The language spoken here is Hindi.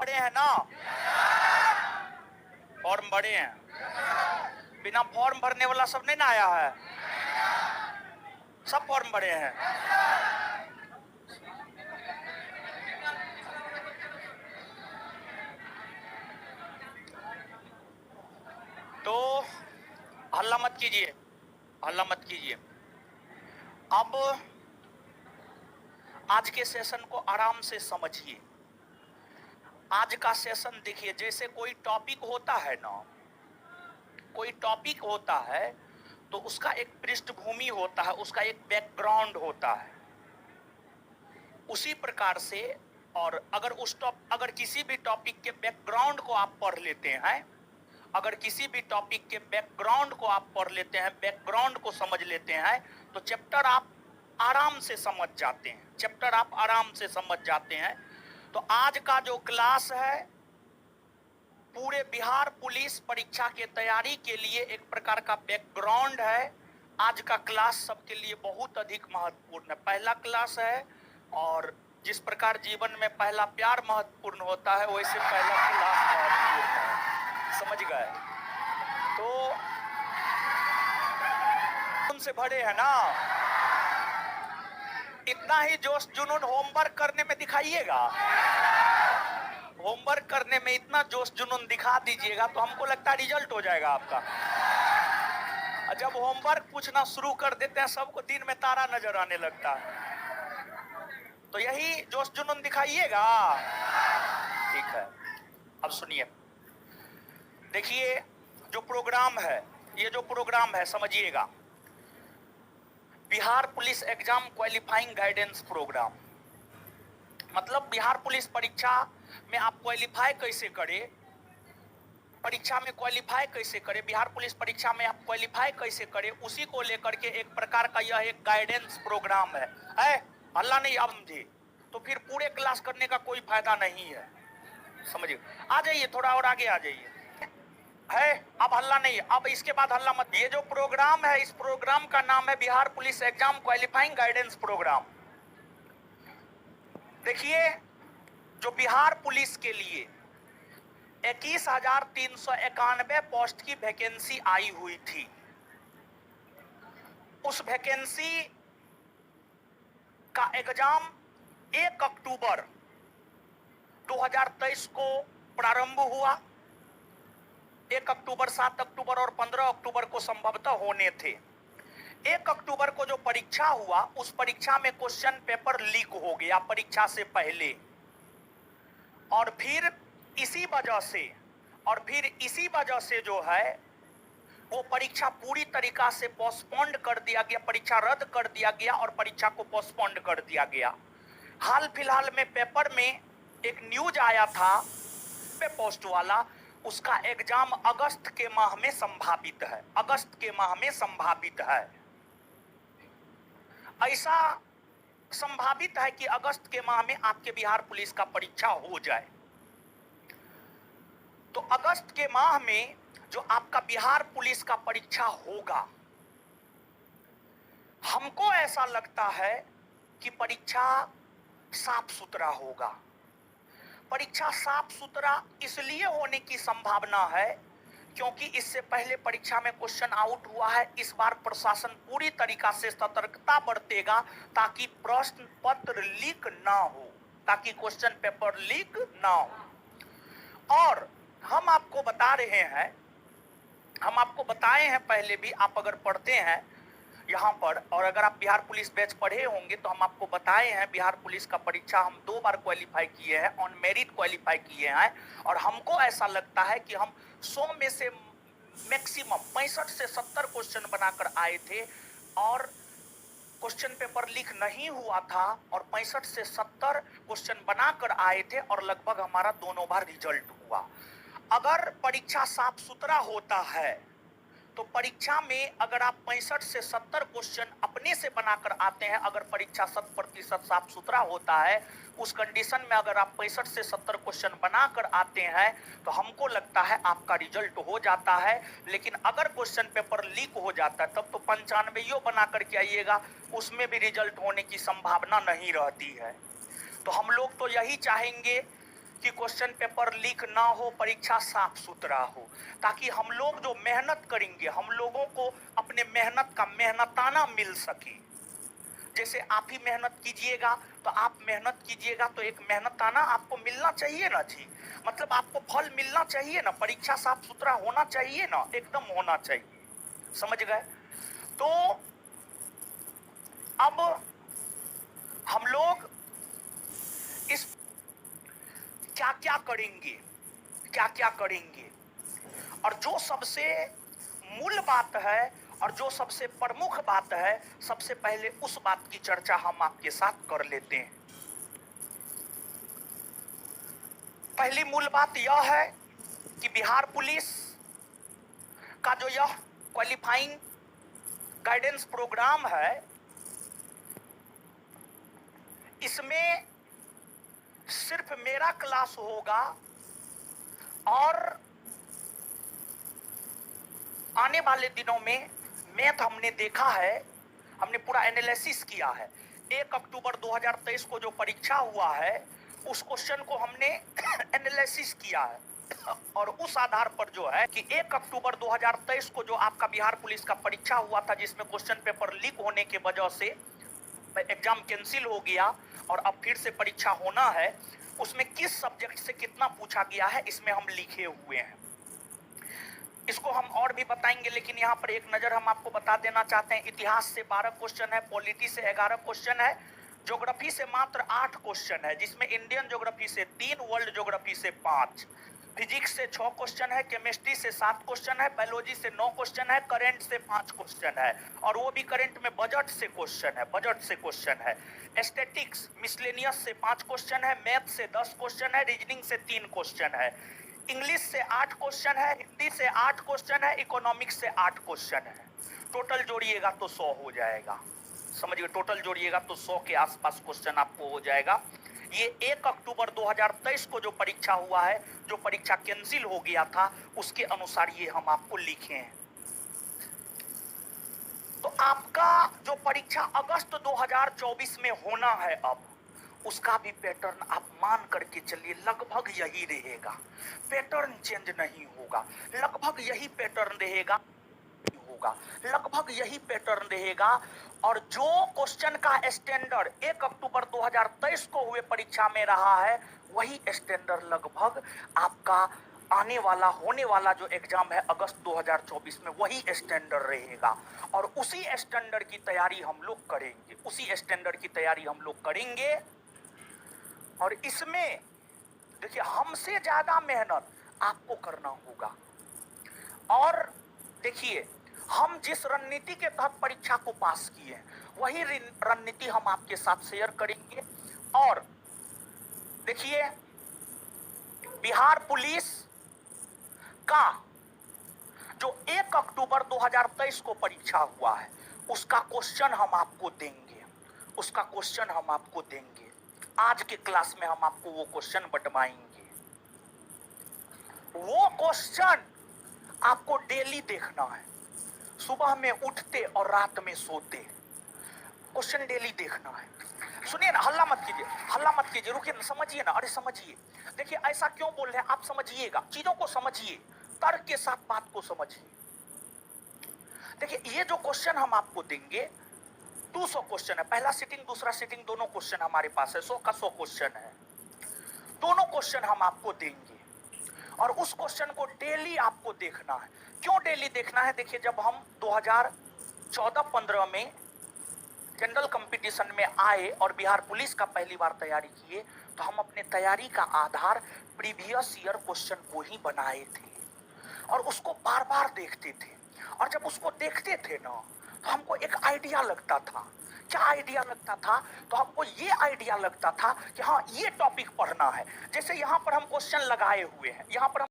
बड़े हैं ना, फॉर्म बड़े हैं, बिना फॉर्म भरने वाला सब नहीं ना आया है, सब फॉर्म बड़े हैं। तो हल्ला मत कीजिए, हल्ला मत कीजिए। अब आज के सेशन को आराम से समझिए। आज का सेशन देखिए, जैसे कोई टॉपिक होता है ना, कोई टॉपिक होता है तो उसका एक पृष्ठभूमि होता है, उसका एक बैकग्राउंड होता है। उसी प्रकार से और अगर किसी भी टॉपिक के बैकग्राउंड को आप पढ़ लेते हैं, अगर किसी भी टॉपिक के बैकग्राउंड को आप पढ़ लेते हैं, बैकग्राउंड को समझ लेते हैं, तो चैप्टर आप आराम से समझ जाते हैं, चैप्टर आप आराम से समझ जाते हैं। तो आज का जो क्लास है पूरे बिहार पुलिस परीक्षा के तैयारी के लिए एक प्रकार का बैकग्राउंड है। आज का क्लास सबके लिए बहुत अधिक महत्वपूर्ण है, पहला क्लास है। और जिस प्रकार जीवन में पहला प्यार महत्वपूर्ण होता है, वैसे पहला क्लास महत्वपूर्ण है, समझ गए? तो उनसे भरे है ना, इतना ही जोश जुनून होमवर्क करने में दिखाइएगा, होमवर्क करने में इतना जोश जुनून दिखा दीजिएगा तो हमको लगता है रिजल्ट हो जाएगा आपका। जब होमवर्क पूछना शुरू कर देते हैं सबको दिन में तारा नजर आने लगता है। तो यही जोश जुनून दिखाइएगा, ठीक है? अब सुनिए, देखिए जो प्रोग्राम है, ये जो प्रोग्राम है समझिएगा, Bihar police exam qualifying guidance program. मतलब बिहार पुलिस परीक्षा में आप क्वालिफाई कैसे करें, परीक्षा में क्वालिफाई कैसे करें, बिहार पुलिस परीक्षा में आप क्वालिफाई कैसे करें, उसी को लेकर के एक प्रकार का यह एक गाइडेंस प्रोग्राम है। हल्ला नहीं अब समझे तो फिर पूरे क्लास करने का कोई फायदा नहीं है, समझिए। आ जाइए, थोड़ा और आगे आ जाइए। है अब हल्ला नहीं, अब इसके बाद हल्ला मत। ये जो प्रोग्राम है, इस प्रोग्राम का नाम है Bihar police exam qualifying guidance program. देखिए, जो बिहार पुलिस के लिए 21,391 पोस्ट की वैकेंसी आई हुई थी, उस वैकेंसी का एग्जाम 1 अक्टूबर 2023 को प्रारंभ हुआ। 1 अक्टूबर, 7 अक्टूबर और 15 अक्टूबर को संभवतः होने थे। 1 अक्टूबर को जो परीक्षा हुआ, उस परीक्षा में क्वेश्चन पेपर लीक हो गया परीक्षा से पहले, और फिर इसी वजह से जो है वो परीक्षा पूरी तरीका से पोस्टपोन्ड कर दिया गया, परीक्षा रद्द कर दिया गया और परीक्षा को पोस्टपोन्ड कर दिया गया। हाल फिलहाल में पेपर में एक न्यूज आया था पे पोस्ट वाला, उसका एग्जाम अगस्त के माह में संभावित है, अगस्त के माह में संभावित है। ऐसा संभावित है कि अगस्त के माह में आपके बिहार पुलिस का परीक्षा हो जाए। तो अगस्त के माह में जो आपका बिहार पुलिस का परीक्षा होगा, हमको ऐसा लगता है कि परीक्षा साफ सुथरा होगा। परीक्षा साफ सुथरा इसलिए होने की संभावना है क्योंकि इससे पहले परीक्षा में क्वेश्चन आउट हुआ है। इस बार प्रशासन पूरी तरीका से सतर्कता बरतेगा ताकि प्रश्न पत्र लीक ना हो, ताकि क्वेश्चन पेपर लीक ना हो। और हम आपको बता रहे हैं, हम आपको बताए हैं पहले भी, आप अगर पढ़ते हैं यहाँ पर, और अगर आप बिहार पुलिस बैच पढ़े होंगे तो हम आपको बताए हैं बिहार पुलिस का परीक्षा हम 2 बार क्वालिफाई किए हैं, ऑन मेरिट क्वालिफाई किए हैं। और हमको ऐसा लगता है कि हम 100 में से मैक्सिमम 65 से 70 क्वेश्चन बनाकर आए थे और क्वेश्चन पेपर लीक नहीं हुआ था, और 65 से 70 क्वेश्चन बनाकर आए थे और लगभग हमारा दोनों बार रिजल्ट हुआ। अगर परीक्षा साफ सुथरा होता है तो परीक्षा में अगर आप 65 से 70 क्वेश्चन अपने से बनाकर आते हैं, अगर परीक्षा 100% साफ सुथरा होता है, उस कंडीशन में अगर आप 65 से 70 क्वेश्चन बनाकर आते हैं तो हमको लगता है आपका रिजल्ट हो जाता है। लेकिन अगर क्वेश्चन पेपर लीक हो जाता है तब तो 95 बना करके आइएगा, उसमें भी रिजल्ट होने की संभावना नहीं रहती है। तो हम लोग तो यही चाहेंगे कि क्वेश्चन पेपर लीक ना हो, परीक्षा साफ सुथरा हो, ताकि हम लोग जो मेहनत करेंगे हम लोगों को अपने मेहनत का मेहनताना मिल सके। जैसे आप ही मेहनत कीजिएगा तो आप मेहनत कीजिएगा तो एक मेहनताना आपको मिलना चाहिए ना जी, मतलब आपको फल मिलना चाहिए ना, परीक्षा साफ सुथरा होना चाहिए ना, एकदम होना चाहिए, समझ गए। तो अब हम लोग इस क्या क्या करेंगे, क्या क्या करेंगे, और जो सबसे मूल बात है और जो सबसे प्रमुख बात है, सबसे पहले उस बात की चर्चा हम आपके साथ कर लेते हैं। पहली मूल बात यह है कि बिहार पुलिस का जो यह क्वालिफाइंग गाइडेंस प्रोग्राम है, इसमें सिर्फ मेरा क्लास होगा और आने वाले दिनों में मैथ हमने देखा है, हमने पूरा एनालिसिस किया है। 1 अक्टूबर 2023 को जो परीक्षा हुआ है उस क्वेश्चन को हमने एनालिसिस किया है, और उस आधार पर जो है कि 1 अक्टूबर 2023 को जो आपका बिहार पुलिस का परीक्षा हुआ था, जिसमें क्वेश्चन पेपर लीक होने के वजह से एग्जाम कैंसिल हो गया और अब फिर से परीक्षा होना है, उसमें किस सब्जेक्ट से कितना पूछा गया है इसमें हम लिखे हुए हैं। इसको हम और भी बताएंगे, लेकिन यहाँ पर एक नजर हम आपको बता देना चाहते हैं। इतिहास से 12 क्वेश्चन है, पॉलिटी से 11 क्वेश्चन है, ज्योग्राफी से मात्र 8 क्वेश्चन है, जिसमें इंडियन ज्योग्राफी से 3, वर्ल्ड ज्योग्राफी से 5, फिजिक्स से 6 क्वेश्चन है, केमिस्ट्री से 7 क्वेश्चन है, बायोलॉजी से 9 क्वेश्चन है, करंट से 5 क्वेश्चन है, और वो भी करंट में बजट से क्वेश्चन है, बजट से क्वेश्चन है, स्टैटिक्स मिसलेनियस से 5 क्वेश्चन है, मैथ से 10 क्वेश्चन है, रीजनिंग से 3 क्वेश्चन है, इंग्लिश से 8 क्वेश्चन है, हिंदी से 8 क्वेश्चन है, इकोनॉमिक्स से 8 क्वेश्चन है। टोटल जोड़िएगा तो 100 हो जाएगा, समझिए, टोटल जोड़िएगा तो 100 के आसपास क्वेश्चन आपको हो जाएगा। ये 1 अक्टूबर 2023 को जो परीक्षा हुआ है, जो परीक्षा कैंसिल हो गया था, उसके अनुसार ये हम आपको लिखे हैं। तो आपका जो परीक्षा अगस्त 2024 में होना है, अब उसका भी पैटर्न आप मान करके चलिए, लगभग यही रहेगा, पैटर्न चेंज नहीं होगा, लगभग यही पैटर्न रहेगा, लगभग यही पैटर्न रहेगा। और जो क्वेश्चन का स्टैंडर्ड 1 अक्टूबर 2023 को हुए परीक्षा में रहा है, वही स्टैंडर्ड लगभग आपका आने वाला होने वाला जो एग्जाम है अगस्त 2024 में, वही स्टैंडर्ड रहेगा। और उसी स्टैंडर्ड की तैयारी हम लोग करेंगे, उसी स्टैंडर्ड की तैयारी हम लोग करेंगे। और इसमें देखिए, हमसे ज्यादा मेहनत आपको करना होगा। और देखिए, हम जिस रणनीति के तहत परीक्षा को पास किए हैं, वही रणनीति हम आपके साथ शेयर करेंगे। और देखिए, बिहार पुलिस का जो 1 अक्टूबर 2023 को परीक्षा हुआ है, उसका क्वेश्चन हम आपको देंगे, उसका क्वेश्चन हम आपको देंगे। आज के क्लास में हम आपको वो क्वेश्चन बंटवाएंगे। वो क्वेश्चन आपको डेली देखना है, सुबह में उठते और रात में सोते, क्वेश्चन डेली देखना है। सुनिए ना, हल्ला मत कीजिए, हल्ला मत कीजिए, रुकिए ना, समझिए ना, अरे समझिए। देखिए, ऐसा क्यों बोल रहे हैं, आप समझिएगा, चीजों को समझिए, तर्क के साथ बात को समझिए। देखिए, ये जो क्वेश्चन हम आपको देंगे, 200 क्वेश्चन है, पहला सिटिंग दूसरा सिटिंग दोनों क्वेश्चन हमारे पास है, 100 का 100 क्वेश्चन है, दोनों क्वेश्चन हम आपको देंगे। और उस क्वेश्चन को डेली आपको देखना है। क्यों डेली देखना है? देखिए, जब हम 2014-15 में जनरल कंपटीशन में आए और बिहार पुलिस का पहली बार तैयारी किए, तो हम अपने तैयारी का आधार प्रीवियस ईयर क्वेश्चन को ही बनाए थे और उसको बार बार देखते थे। और जब उसको देखते थे ना, तो हमको एक आइडिया लगता था। क्या आइडिया लगता था? तो हमको ये आइडिया लगता था कि हाँ, ये टॉपिक पढ़ना है। जैसे यहाँ पर हम क्वेश्चन लगाए हुए हैं, यहाँ पर हम